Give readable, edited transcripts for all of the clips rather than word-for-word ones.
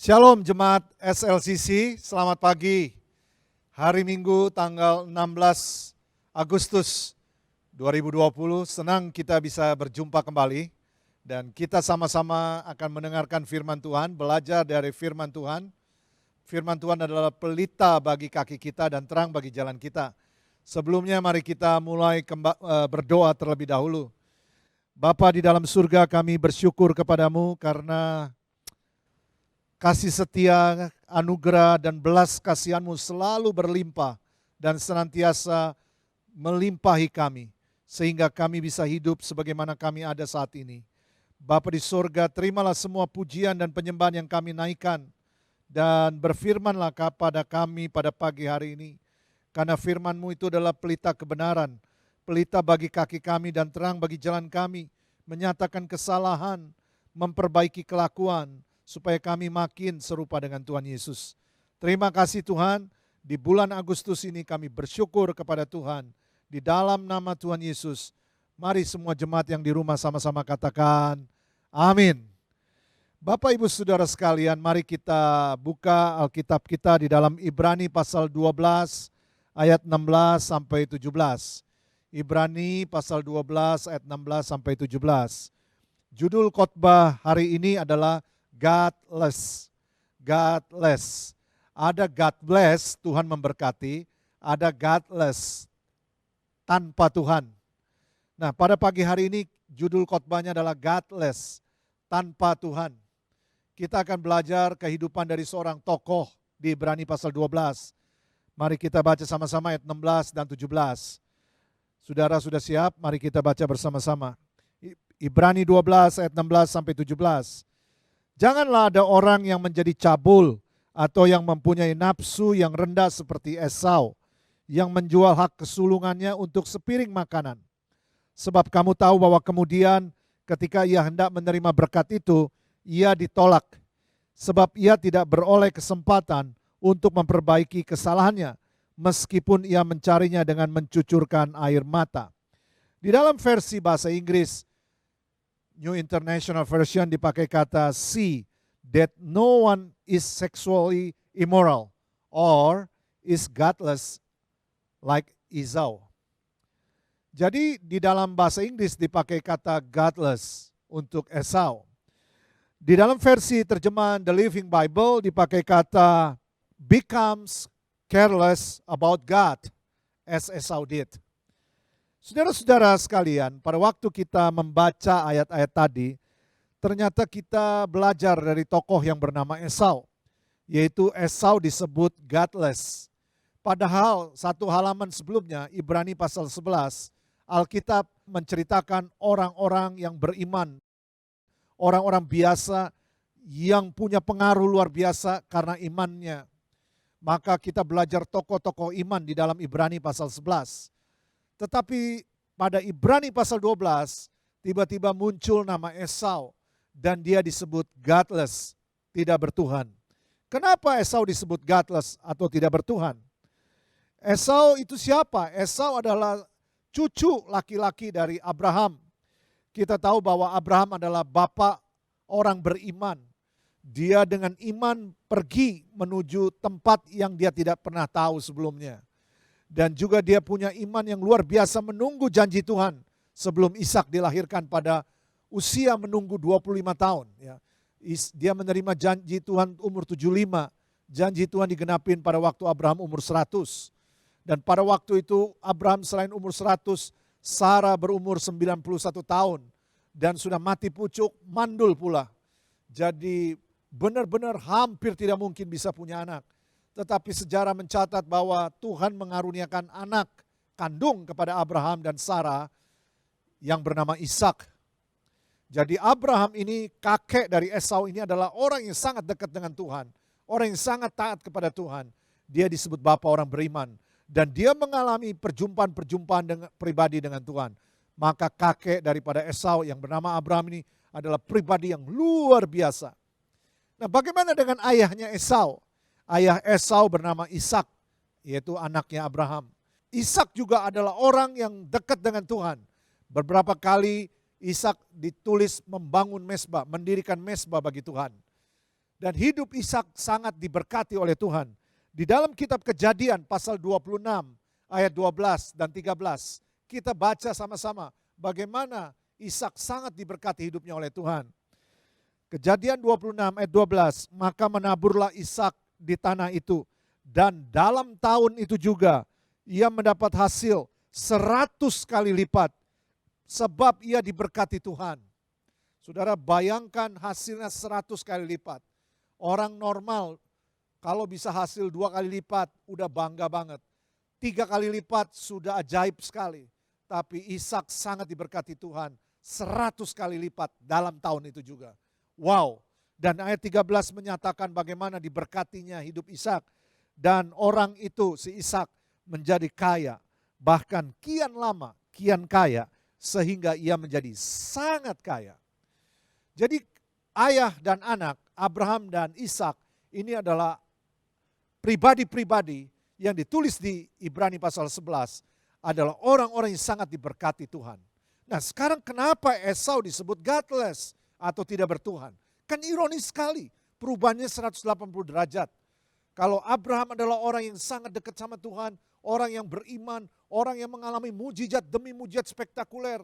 Shalom Jemaat SLCC, selamat pagi. Hari Minggu tanggal 16 Agustus 2020, senang kita bisa berjumpa kembali. Dan kita sama-sama akan mendengarkan firman Tuhan, belajar dari firman Tuhan. Firman Tuhan adalah pelita bagi kaki kita dan terang bagi jalan kita. Sebelumnya mari kita mulai berdoa terlebih dahulu. Bapa di dalam surga, kami bersyukur kepadamu karena kasih setia, anugerah, dan belas kasihan-Mu selalu berlimpah dan senantiasa melimpahi kami, sehingga kami bisa hidup sebagaimana kami ada saat ini. Bapa di surga, terimalah semua pujian dan penyembahan yang kami naikkan, dan berfirmanlah kepada kami pada pagi hari ini, karena firman-Mu itu adalah pelita kebenaran, pelita bagi kaki kami dan terang bagi jalan kami, menyatakan kesalahan, memperbaiki kelakuan, supaya kami makin serupa dengan Tuhan Yesus. Terima kasih Tuhan, di bulan Agustus ini kami bersyukur kepada Tuhan. Di dalam nama Tuhan Yesus, mari semua jemaat yang di rumah sama-sama katakan, amin. Bapak Ibu Saudara sekalian, mari kita buka Alkitab kita di dalam Ibrani pasal 12 ayat 16 sampai 17. Ibrani pasal 12 ayat 16 sampai 17. Judul khotbah hari ini adalah Godless. Godless. Ada God bless, Tuhan memberkati. Ada godless, tanpa Tuhan. Nah, pada pagi hari ini judul khotbahnya adalah Godless, tanpa Tuhan. Kita akan belajar kehidupan dari seorang tokoh di Ibrani pasal 12. Mari kita baca sama-sama ayat 16 dan 17. Saudara sudah siap? Mari kita baca bersama-sama. Ibrani 12 ayat 16 sampai 17. Janganlah ada orang yang menjadi cabul atau yang mempunyai nafsu yang rendah seperti Esau, yang menjual hak kesulungannya untuk sepiring makanan. Sebab kamu tahu bahwa kemudian ketika ia hendak menerima berkat itu, ia ditolak. Sebab ia tidak beroleh kesempatan untuk memperbaiki kesalahannya, meskipun ia mencarinya dengan mencucurkan air mata. Di dalam versi bahasa Inggris, New International Version dipakai kata see that no one is sexually immoral or is godless like Esau. Jadi di dalam bahasa Inggris dipakai kata godless untuk Esau. Di dalam versi terjemahan The Living Bible dipakai kata becomes careless about God as Esau did. Saudara-saudara sekalian, pada waktu kita membaca ayat-ayat tadi, ternyata kita belajar dari tokoh yang bernama Esau, yaitu Esau disebut godless. Padahal satu halaman sebelumnya, Ibrani pasal 11, Alkitab menceritakan orang-orang yang beriman, orang-orang biasa yang punya pengaruh luar biasa karena imannya. Maka kita belajar tokoh-tokoh iman di dalam Ibrani pasal 11. Tetapi pada Ibrani pasal 12, tiba-tiba muncul nama Esau dan dia disebut godless, tidak bertuhan. Kenapa Esau disebut godless atau tidak bertuhan? Esau itu siapa? Esau adalah cucu laki-laki dari Abraham. Kita tahu bahwa Abraham adalah bapak orang beriman. Dia dengan iman pergi menuju tempat yang dia tidak pernah tahu sebelumnya. Dan juga dia punya iman yang luar biasa menunggu janji Tuhan sebelum Ishak dilahirkan pada usia menunggu 25 tahun. Dia menerima janji Tuhan umur 75, janji Tuhan digenapin pada waktu Abraham umur 100. Dan pada waktu itu Abraham selain umur 100, Sarah berumur 91 tahun dan sudah mati pucuk, mandul pula. Jadi benar-benar hampir tidak mungkin bisa punya anak. Tetapi sejarah mencatat bahwa Tuhan mengaruniakan anak kandung kepada Abraham dan Sarah yang bernama Ishak. Jadi Abraham ini, kakek dari Esau ini adalah orang yang sangat dekat dengan Tuhan. Orang yang sangat taat kepada Tuhan. Dia disebut bapa orang beriman. Dan dia mengalami perjumpaan pribadi dengan Tuhan. Maka kakek daripada Esau yang bernama Abraham ini adalah pribadi yang luar biasa. Nah, bagaimana dengan ayahnya Esau? Ayah Esau bernama Ishak, yaitu anaknya Abraham. Ishak juga adalah orang yang dekat dengan Tuhan. Beberapa kali Ishak ditulis membangun mezbah, mendirikan mezbah bagi Tuhan. Dan hidup Ishak sangat diberkati oleh Tuhan. Di dalam kitab Kejadian pasal 26 ayat 12 dan 13, kita baca sama-sama bagaimana Ishak sangat diberkati hidupnya oleh Tuhan. Kejadian 26 ayat 12, maka menaburlah Ishak di tanah itu, dan dalam tahun itu juga ia mendapat hasil 100 kali lipat, sebab ia diberkati Tuhan. Saudara, bayangkan hasilnya 100 kali lipat. Orang normal kalau bisa hasil 2 kali lipat udah bangga banget. 3 kali lipat sudah ajaib sekali. Tapi Ishak sangat diberkati Tuhan 100 kali lipat dalam tahun itu juga. Wow. Dan ayat 13 menyatakan bagaimana diberkatinya hidup Ishak. Dan orang itu, si Ishak, menjadi kaya. Bahkan kian lama, kian kaya. Sehingga ia menjadi sangat kaya. Jadi ayah dan anak, Abraham dan Ishak, ini adalah pribadi-pribadi yang ditulis di Ibrani pasal 11 adalah orang-orang yang sangat diberkati Tuhan. Nah, sekarang kenapa Esau disebut godless atau tidak bertuhan? Kan ironis sekali, perubahannya 180 derajat. Kalau Abraham adalah orang yang sangat dekat sama Tuhan, orang yang beriman, orang yang mengalami mujizat demi mujizat spektakuler.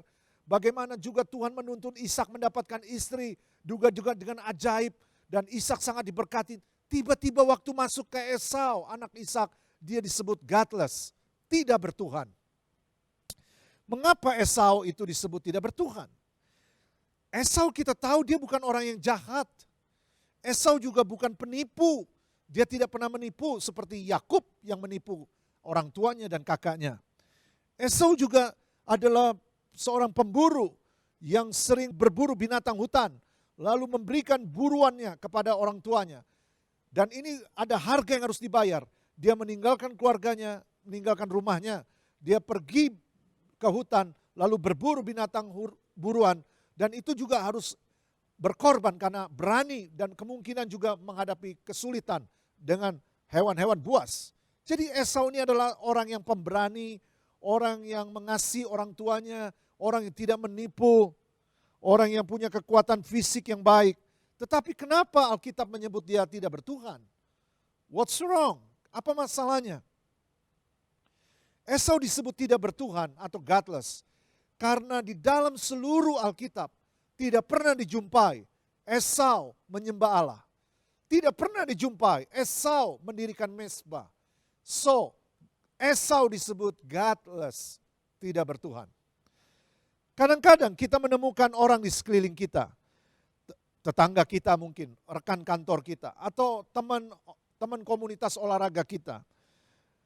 Bagaimana juga Tuhan menuntun Ishak mendapatkan istri, juga dengan ajaib, dan Ishak sangat diberkati. Tiba-tiba waktu masuk ke Esau, anak Ishak, dia disebut godless, tidak bertuhan. Mengapa Esau itu disebut tidak bertuhan? Esau kita tahu dia bukan orang yang jahat. Esau juga bukan penipu. Dia tidak pernah menipu seperti Yakub yang menipu orang tuanya dan kakaknya. Esau juga adalah seorang pemburu yang sering berburu binatang hutan, lalu memberikan buruannya kepada orang tuanya. Dan ini ada harga yang harus dibayar. Dia meninggalkan keluarganya, meninggalkan rumahnya. Dia pergi ke hutan, lalu berburu binatang buruan. Dan itu juga harus berkorban karena berani dan kemungkinan juga menghadapi kesulitan dengan hewan-hewan buas. Jadi Esau ini adalah orang yang pemberani, orang yang mengasihi orang tuanya, orang yang tidak menipu, orang yang punya kekuatan fisik yang baik. Tetapi kenapa Alkitab menyebut dia tidak bertuhan? What's wrong? Apa masalahnya? Esau disebut tidak bertuhan atau godless karena di dalam seluruh Alkitab tidak pernah dijumpai Esau menyembah Allah. Tidak pernah dijumpai Esau mendirikan mezbah. So, Esau disebut godless, tidak bertuhan. Kadang-kadang kita menemukan orang di sekeliling kita, tetangga kita mungkin, rekan kantor kita, atau teman komunitas olahraga kita,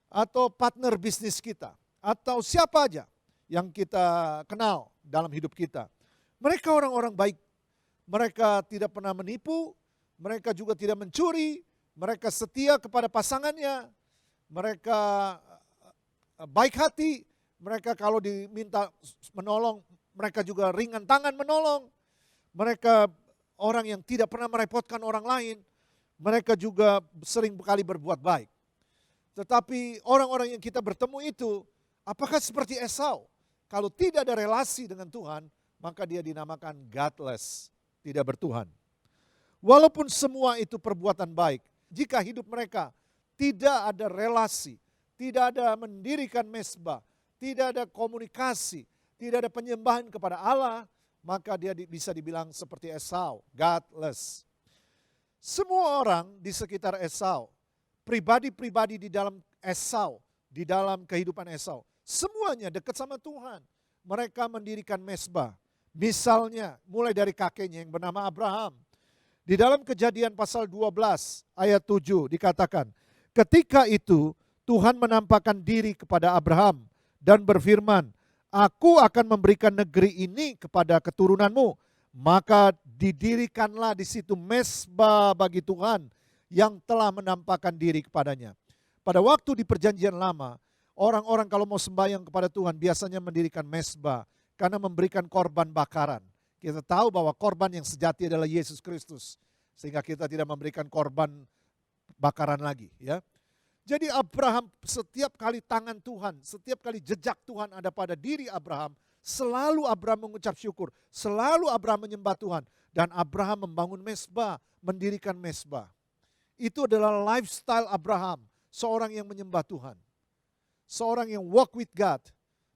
atau partner bisnis kita, atau siapa aja yang kita kenal dalam hidup kita. Mereka orang-orang baik, mereka tidak pernah menipu, mereka juga tidak mencuri, mereka setia kepada pasangannya, mereka baik hati, mereka kalau diminta menolong, mereka juga ringan tangan menolong. Mereka orang yang tidak pernah merepotkan orang lain. Mereka juga sering kali berbuat baik. Tetapi orang-orang yang kita bertemu itu, apakah seperti Esau? Kalau tidak ada relasi dengan Tuhan, maka dia dinamakan godless, tidak bertuhan. Walaupun semua itu perbuatan baik, jika hidup mereka tidak ada relasi, tidak ada mendirikan mezbah, tidak ada komunikasi, tidak ada penyembahan kepada Allah, maka dia bisa dibilang seperti Esau, godless. Semua orang di sekitar Esau, pribadi-pribadi di dalam Esau, di dalam kehidupan Esau, semuanya dekat sama Tuhan. Mereka mendirikan mezbah. Misalnya mulai dari kakeknya yang bernama Abraham. Di dalam Kejadian pasal 12 ayat 7 dikatakan, ketika itu Tuhan menampakkan diri kepada Abraham dan berfirman, aku akan memberikan negeri ini kepada keturunanmu. Maka didirikanlah di situ mezbah bagi Tuhan yang telah menampakkan diri kepadanya. Pada waktu di perjanjian lama, orang-orang kalau mau sembahyang kepada Tuhan biasanya mendirikan mezbah karena memberikan korban bakaran. Kita tahu bahwa korban yang sejati adalah Yesus Kristus. Sehingga kita tidak memberikan korban bakaran lagi. Ya. Jadi Abraham setiap kali tangan Tuhan, setiap kali jejak Tuhan ada pada diri Abraham, selalu Abraham mengucap syukur, selalu Abraham menyembah Tuhan. Dan Abraham membangun mezbah, mendirikan mezbah. Itu adalah lifestyle Abraham, seorang yang menyembah Tuhan. Seorang yang walk with God,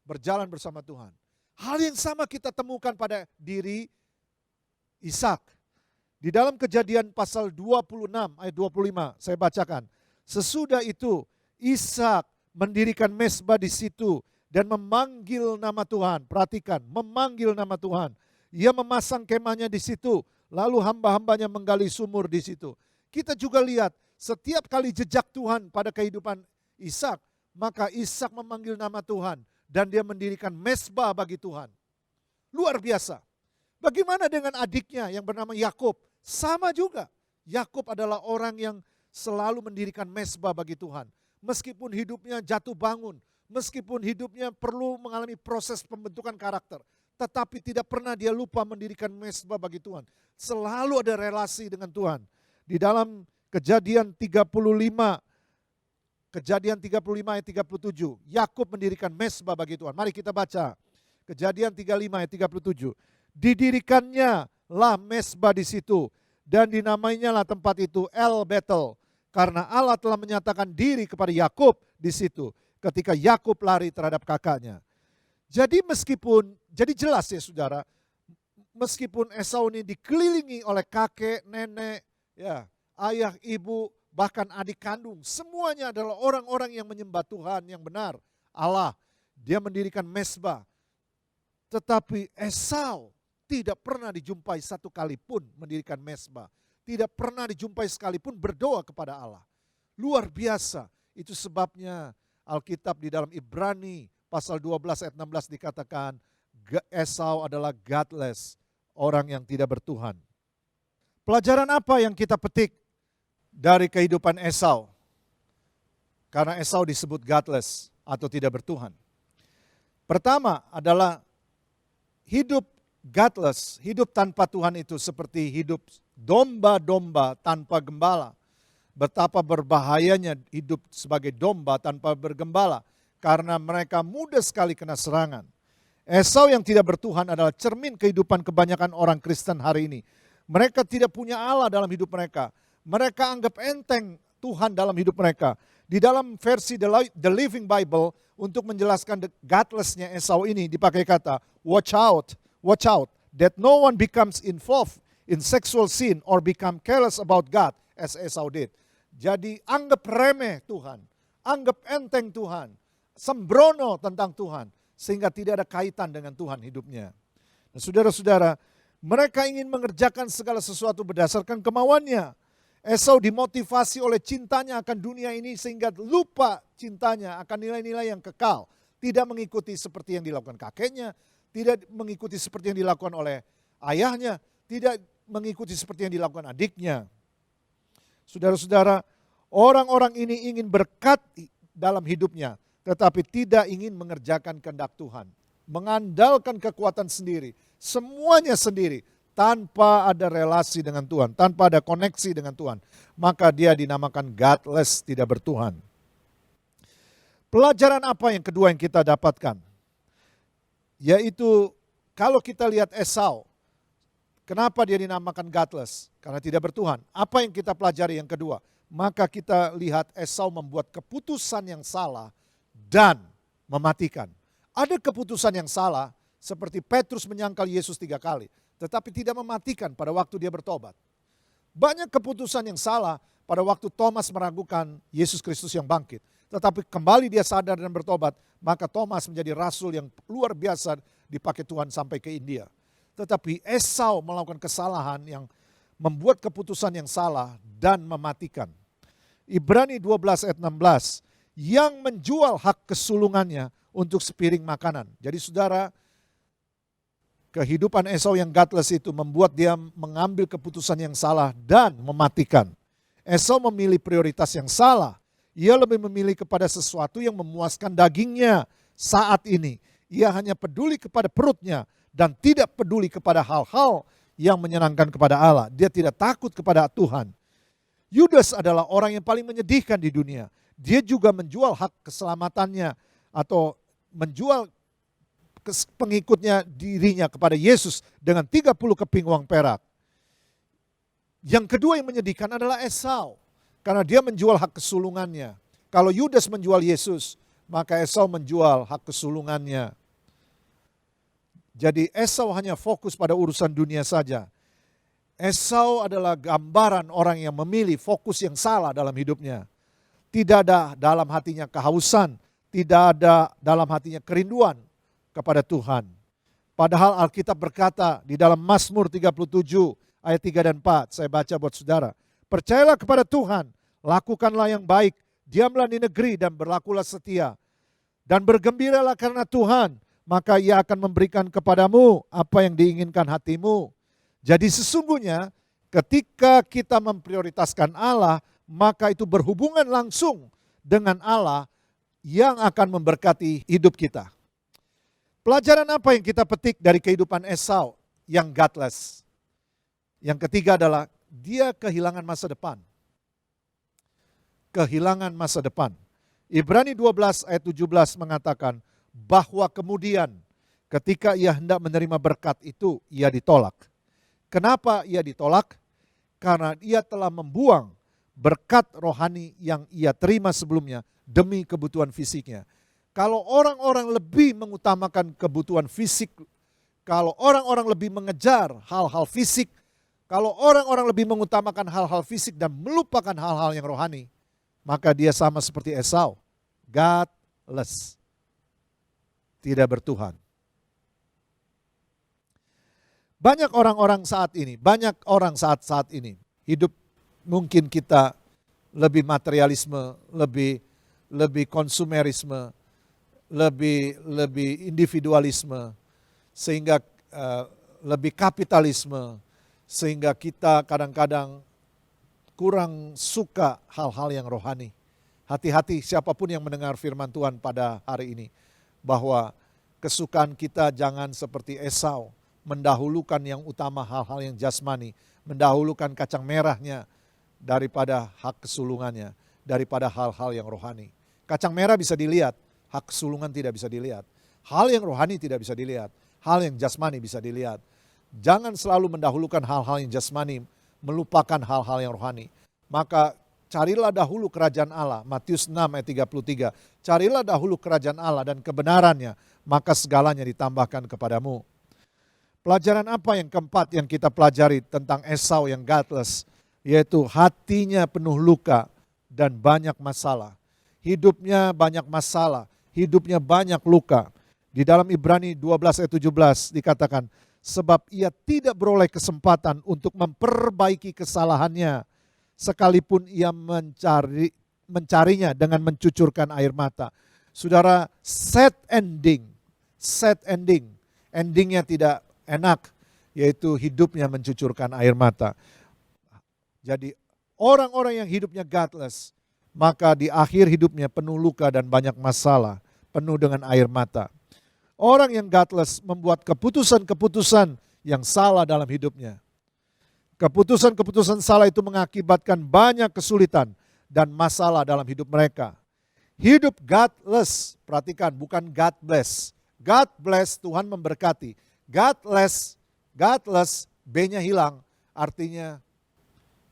berjalan bersama Tuhan. Hal yang sama kita temukan pada diri Ishak. Di dalam Kejadian pasal 26 ayat 25, saya bacakan. Sesudah itu Ishak mendirikan mezbah di situ dan memanggil nama Tuhan. Perhatikan, memanggil nama Tuhan. Ia memasang kemahnya di situ, lalu hamba-hambanya menggali sumur di situ. Kita juga lihat setiap kali jejak Tuhan pada kehidupan Ishak, maka Ishak memanggil nama Tuhan dan dia mendirikan mezbah bagi Tuhan. Luar biasa. Bagaimana dengan adiknya yang bernama Yakub? Sama juga. Yakub adalah orang yang selalu mendirikan mezbah bagi Tuhan. Meskipun hidupnya jatuh bangun, meskipun hidupnya perlu mengalami proses pembentukan karakter, tetapi tidak pernah dia lupa mendirikan mezbah bagi Tuhan. Selalu ada relasi dengan Tuhan. Di dalam Kejadian 35 ayat 37, Yakub mendirikan mezbah bagi Tuhan. Mari kita baca. Kejadian 35 ayat 37. Didirikannya lah mezbah di situ dan dinamainya lah tempat itu El Betel, karena Allah telah menyatakan diri kepada Yakub di situ ketika Yakub lari terhadap kakaknya. Jadi jadi jelas ya saudara, meskipun Esau ini dikelilingi oleh kakek, nenek, ya, ayah, ibu, bahkan adik kandung, semuanya adalah orang-orang yang menyembah Tuhan yang benar, Allah. Dia mendirikan mezbah. Tetapi Esau tidak pernah dijumpai satu kali pun mendirikan mezbah. Tidak pernah dijumpai sekalipun berdoa kepada Allah. Luar biasa. Itu sebabnya Alkitab di dalam Ibrani pasal 12 ayat 16 dikatakan Esau adalah godless, orang yang tidak bertuhan. Pelajaran apa yang kita petik dari kehidupan Esau? Karena Esau disebut godless atau tidak bertuhan. Pertama adalah hidup godless, hidup tanpa Tuhan itu seperti hidup domba-domba tanpa gembala. Betapa berbahayanya hidup sebagai domba tanpa bergembala, karena mereka mudah sekali kena serangan. Esau yang tidak bertuhan adalah cermin kehidupan kebanyakan orang Kristen hari ini. Mereka tidak punya Allah dalam hidup mereka. Mereka anggap enteng Tuhan dalam hidup mereka. Di dalam versi The Living Bible, untuk menjelaskan godless-nya Esau ini dipakai kata, watch out, that no one becomes involved in sexual sin or become careless about God as Esau did. Jadi anggap remeh Tuhan, anggap enteng Tuhan, sembrono tentang Tuhan, sehingga tidak ada kaitan dengan Tuhan hidupnya. Nah, saudara-saudara, mereka ingin mengerjakan segala sesuatu berdasarkan kemauannya. Esau dimotivasi oleh cintanya akan dunia ini sehingga lupa cintanya akan nilai-nilai yang kekal. Tidak mengikuti seperti yang dilakukan kakeknya, tidak mengikuti seperti yang dilakukan oleh ayahnya, tidak mengikuti seperti yang dilakukan adiknya. Saudara-saudara, orang-orang ini ingin berkat dalam hidupnya, tetapi tidak ingin mengerjakan kehendak Tuhan. Mengandalkan kekuatan sendiri, semuanya sendiri, tanpa ada relasi dengan Tuhan, tanpa ada koneksi dengan Tuhan. Maka dia dinamakan godless, tidak bertuhan. Pelajaran apa yang kedua yang kita dapatkan? Yaitu kalau kita lihat Esau, kenapa dia dinamakan godless? Karena tidak bertuhan. Apa yang kita pelajari yang kedua? Maka kita lihat Esau membuat keputusan yang salah dan mematikan. Ada keputusan yang salah seperti Petrus menyangkal Yesus 3 kali. Tetapi tidak mematikan pada waktu dia bertobat. Banyak keputusan yang salah pada waktu Thomas meragukan Yesus Kristus yang bangkit. Tetapi kembali dia sadar dan bertobat, maka Thomas menjadi rasul yang luar biasa dipakai Tuhan sampai ke India. Tetapi Esau melakukan kesalahan yang membuat keputusan yang salah dan mematikan. Ibrani 12 ayat 16, yang menjual hak kesulungannya untuk sepiring makanan. Jadi saudara, kehidupan Esau yang godless itu membuat dia mengambil keputusan yang salah dan mematikan. Esau memilih prioritas yang salah. Ia lebih memilih kepada sesuatu yang memuaskan dagingnya saat ini. Ia hanya peduli kepada perutnya dan tidak peduli kepada hal-hal yang menyenangkan kepada Allah. Dia tidak takut kepada Tuhan. Yudas adalah orang yang paling menyedihkan di dunia. Dia juga menjual hak keselamatannya atau menjual pengikutnya dirinya kepada Yesus dengan 30 keping uang perak. Yang kedua yang menyedihkan adalah Esau, karena dia menjual hak kesulungannya. Kalau Yudas menjual Yesus, maka Esau menjual hak kesulungannya. Jadi Esau hanya fokus pada urusan dunia saja. Esau adalah gambaran orang yang memilih fokus yang salah dalam hidupnya. Tidak ada dalam hatinya kehausan, tidak ada dalam hatinya kerinduan kepada Tuhan. Padahal Alkitab berkata di dalam Mazmur 37 ayat 3 dan 4, saya baca buat saudara. Percayalah kepada Tuhan, lakukanlah yang baik, diamlah di negeri dan berlakulah setia. Dan bergembiralah karena Tuhan, maka Ia akan memberikan kepadamu apa yang diinginkan hatimu. Jadi sesungguhnya ketika kita memprioritaskan Allah, maka itu berhubungan langsung dengan Allah yang akan memberkati hidup kita. Pelajaran apa yang kita petik dari kehidupan Esau yang godless? Yang ketiga adalah dia kehilangan masa depan. Kehilangan masa depan. Ibrani 12 ayat 17 mengatakan bahwa kemudian ketika ia hendak menerima berkat itu, ia ditolak. Kenapa ia ditolak? Karena ia telah membuang berkat rohani yang ia terima sebelumnya demi kebutuhan fisiknya. Kalau orang-orang lebih mengutamakan kebutuhan fisik, kalau orang-orang lebih mengejar hal-hal fisik, kalau orang-orang lebih mengutamakan hal-hal fisik dan melupakan hal-hal yang rohani, maka dia sama seperti Esau, godless, tidak bertuhan. Banyak orang-orang saat ini, hidup mungkin kita lebih materialisme, lebih konsumerisme, lebih individualisme, sehingga lebih kapitalisme, sehingga kita kadang-kadang kurang suka hal-hal yang rohani. Hati-hati siapapun yang mendengar firman Tuhan pada hari ini, bahwa kesukaan kita jangan seperti Esau, mendahulukan yang utama hal-hal yang jasmani, mendahulukan kacang merahnya daripada hak kesulungannya, daripada hal-hal yang rohani. Kacang merah bisa dilihat, hak kesulungan tidak bisa dilihat. Hal yang rohani tidak bisa dilihat, hal yang jasmani bisa dilihat. Jangan selalu mendahulukan hal-hal yang jasmani, melupakan hal-hal yang rohani. Maka carilah dahulu kerajaan Allah, Matius 6 ayat 33. Carilah dahulu kerajaan Allah dan kebenarannya, maka segalanya ditambahkan kepadamu. Pelajaran apa yang keempat yang kita pelajari tentang Esau yang godless? Yaitu hatinya penuh luka dan banyak masalah. Hidupnya banyak masalah, hidupnya banyak luka. Di dalam Ibrani 12 ayat 17 dikatakan, sebab ia tidak beroleh kesempatan untuk memperbaiki kesalahannya, sekalipun ia mencarinya dengan mencucurkan air mata. Saudara, sad ending, endingnya tidak enak, yaitu hidupnya mencucurkan air mata. Jadi orang-orang yang hidupnya godless, maka di akhir hidupnya penuh luka dan banyak masalah, penuh dengan air mata. Orang yang godless membuat keputusan-keputusan yang salah dalam hidupnya. Keputusan-keputusan salah itu mengakibatkan banyak kesulitan dan masalah dalam hidup mereka. Hidup godless, perhatikan, bukan God bless. God bless, Tuhan memberkati. Godless, B-nya hilang, artinya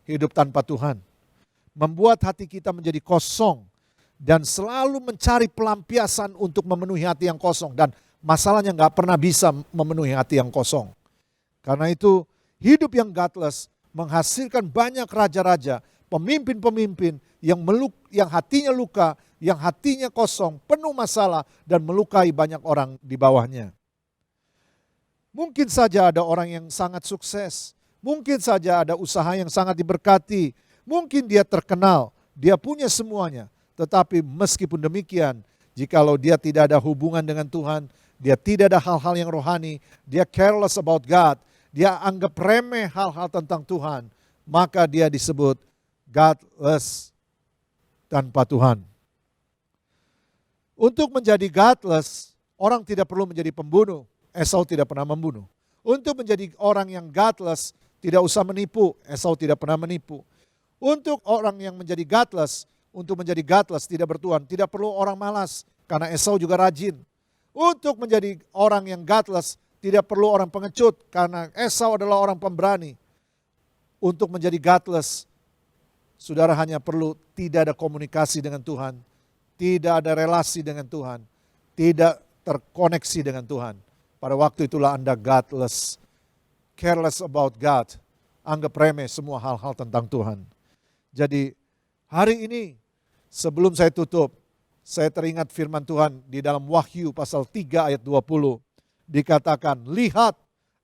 hidup tanpa Tuhan. Membuat hati kita menjadi kosong dan selalu mencari pelampiasan untuk memenuhi hati yang kosong. Dan masalahnya gak pernah bisa memenuhi hati yang kosong. Karena itu hidup yang godless menghasilkan banyak raja-raja, pemimpin-pemimpin yang hatinya luka, yang hatinya kosong, penuh masalah dan melukai banyak orang di bawahnya. Mungkin saja ada orang yang sangat sukses, mungkin saja ada usaha yang sangat diberkati, mungkin dia terkenal, dia punya semuanya. Tetapi meskipun demikian, jikalau dia tidak ada hubungan dengan Tuhan, dia tidak ada hal-hal yang rohani, dia careless about God, dia anggap remeh hal-hal tentang Tuhan, maka dia disebut godless, tanpa Tuhan. Untuk menjadi godless, orang tidak perlu menjadi pembunuh. Esau tidak pernah membunuh. Untuk menjadi orang yang godless, tidak usah menipu. Esau tidak pernah menipu. Untuk orang yang menjadi godless, tidak bertuhan, tidak perlu orang malas, karena Esau juga rajin. Untuk menjadi orang yang godless, tidak perlu orang pengecut, karena Esau adalah orang pemberani. Untuk menjadi godless, saudara hanya perlu tidak ada komunikasi dengan Tuhan, tidak ada relasi dengan Tuhan, tidak terkoneksi dengan Tuhan. Pada waktu itulah Anda godless, careless about God, anggap remeh semua hal-hal tentang Tuhan. Jadi hari ini sebelum saya tutup, saya teringat firman Tuhan di dalam Wahyu pasal 3 ayat 20. Dikatakan, lihat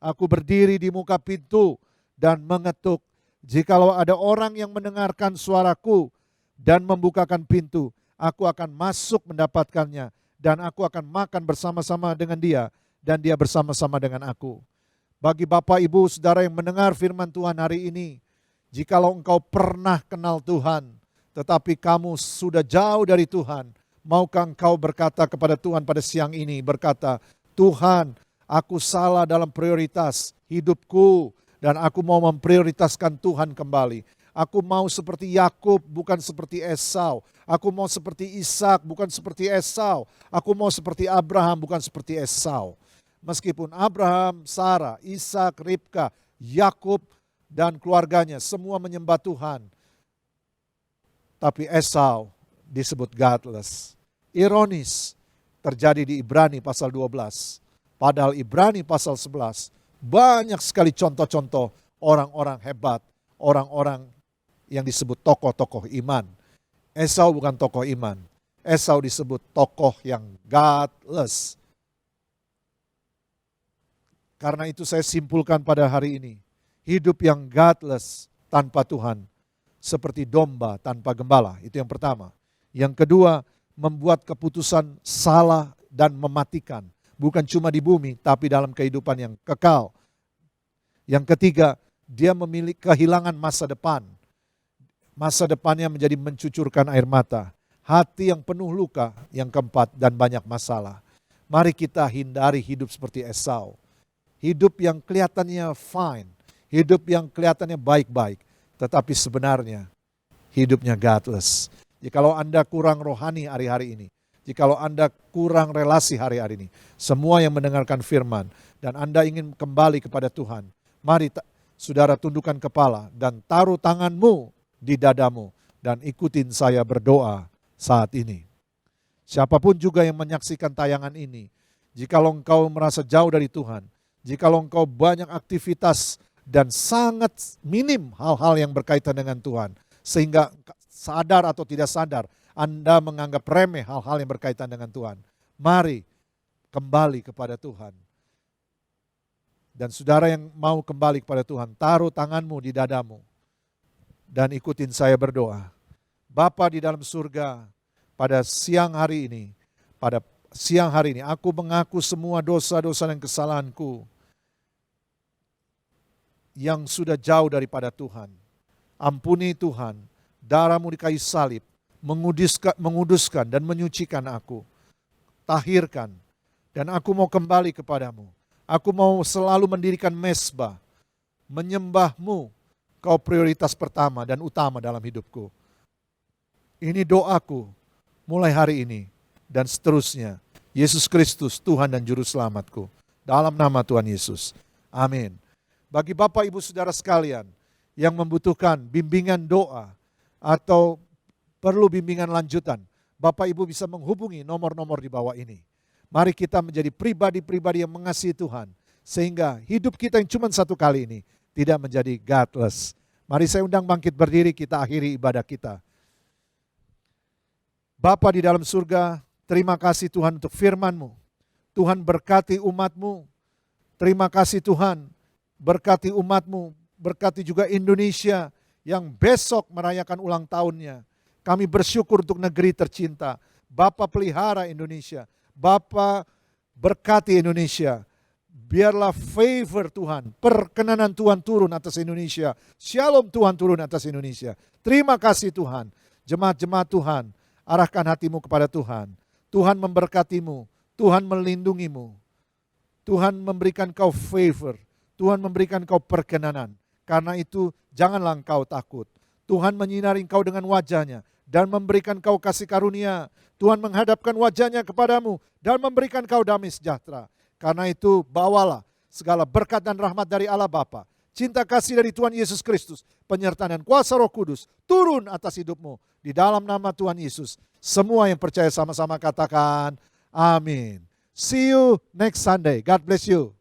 aku berdiri di muka pintu dan mengetuk. Jikalau ada orang yang mendengarkan suaraku dan membukakan pintu, aku akan masuk mendapatkannya dan aku akan makan bersama-sama dengan dia dan dia bersama-sama dengan aku. Bagi Bapak, Ibu, Saudara yang mendengar firman Tuhan hari ini, jikalau engkau pernah kenal Tuhan, tetapi kamu sudah jauh dari Tuhan, maukah engkau berkata kepada Tuhan pada siang ini, berkata, Tuhan, aku salah dalam prioritas hidupku, dan aku mau memprioritaskan Tuhan kembali. Aku mau seperti Yakub, bukan seperti Esau. Aku mau seperti Ishak, bukan seperti Esau. Aku mau seperti Abraham, bukan seperti Esau. Meskipun Abraham, Sarah, Ishak, Ribka, Yakub, dan keluarganya semua menyembah Tuhan. Tapi Esau disebut godless. Ironis, terjadi di Ibrani pasal 12. Padahal Ibrani pasal 11 banyak sekali contoh-contoh orang-orang hebat, orang-orang yang disebut tokoh-tokoh iman. Esau bukan tokoh iman. Esau disebut tokoh yang godless. Karena itu saya simpulkan pada hari ini, hidup yang godless tanpa Tuhan seperti domba tanpa gembala. Itu yang pertama. Yang kedua, membuat keputusan salah dan mematikan. Bukan cuma di bumi, tapi dalam kehidupan yang kekal. Yang ketiga, dia memiliki kehilangan masa depan. Masa depannya menjadi mencucurkan air mata. Hati yang penuh luka. Yang keempat, dan banyak masalah. Mari kita hindari hidup seperti Esau. Hidup yang kelihatannya fine. Hidup yang kelihatannya baik-baik. Tetapi sebenarnya hidupnya godless. Jikalau Anda kurang rohani hari-hari ini, jikalau Anda kurang relasi hari-hari ini, semua yang mendengarkan firman, dan Anda ingin kembali kepada Tuhan, mari saudara tundukkan kepala dan taruh tanganmu di dadamu, dan ikutin saya berdoa saat ini. Siapapun juga yang menyaksikan tayangan ini, jikalau engkau merasa jauh dari Tuhan, jikalau engkau banyak aktivitas dan sangat minim hal-hal yang berkaitan dengan Tuhan, sehingga sadar atau tidak sadar, Anda menganggap remeh hal-hal yang berkaitan dengan Tuhan. Mari kembali kepada Tuhan. Dan saudara yang mau kembali kepada Tuhan, taruh tanganmu di dadamu. Dan ikutin saya berdoa. Bapa di dalam surga, pada siang hari ini, aku mengaku semua dosa-dosa dan kesalahanku yang sudah jauh daripada Tuhan. Ampuni Tuhan, darah-Mu di kayu salib menguduskan dan menyucikan aku. Tahirkan, dan aku mau kembali kepadamu. Aku mau selalu mendirikan mezbah, menyembah-Mu, Kau prioritas pertama dan utama dalam hidupku. Ini doaku mulai hari ini dan seterusnya. Yesus Kristus, Tuhan dan Juru Selamatku. Dalam nama Tuhan Yesus. Amin. Bagi Bapak Ibu Saudara sekalian yang membutuhkan bimbingan doa atau perlu bimbingan lanjutan, Bapak Ibu bisa menghubungi nomor-nomor di bawah ini. Mari kita menjadi pribadi-pribadi yang mengasihi Tuhan, sehingga hidup kita yang cuma satu kali ini tidak menjadi godless. Mari saya undang bangkit berdiri, kita akhiri ibadah kita. Bapa di dalam surga, terima kasih Tuhan untuk firman-Mu. Tuhan berkati umat-Mu. Terima kasih Tuhan, berkati umat-Mu, berkati juga Indonesia yang besok merayakan ulang tahunnya. Kami bersyukur untuk negeri tercinta. Bapa pelihara Indonesia. Bapa berkati Indonesia. Biarlah favor Tuhan, perkenanan Tuhan turun atas Indonesia. Shalom Tuhan turun atas Indonesia. Terima kasih Tuhan. Jemaat-jemaat Tuhan, arahkan hatimu kepada Tuhan. Tuhan memberkatimu. Tuhan melindungimu. Tuhan memberikan kau favor. Tuhan memberikan kau perkenanan. Karena itu janganlah engkau takut. Tuhan menyinari engkau dengan wajahnya dan memberikan kau kasih karunia. Tuhan menghadapkan wajahnya kepadamu dan memberikan kau damai sejahtera. Karena itu bawalah segala berkat dan rahmat dari Allah Bapa, cinta kasih dari Tuhan Yesus Kristus, penyertaan dan kuasa Roh Kudus turun atas hidupmu. Di dalam nama Tuhan Yesus, semua yang percaya sama-sama katakan amin. See you next Sunday. God bless you.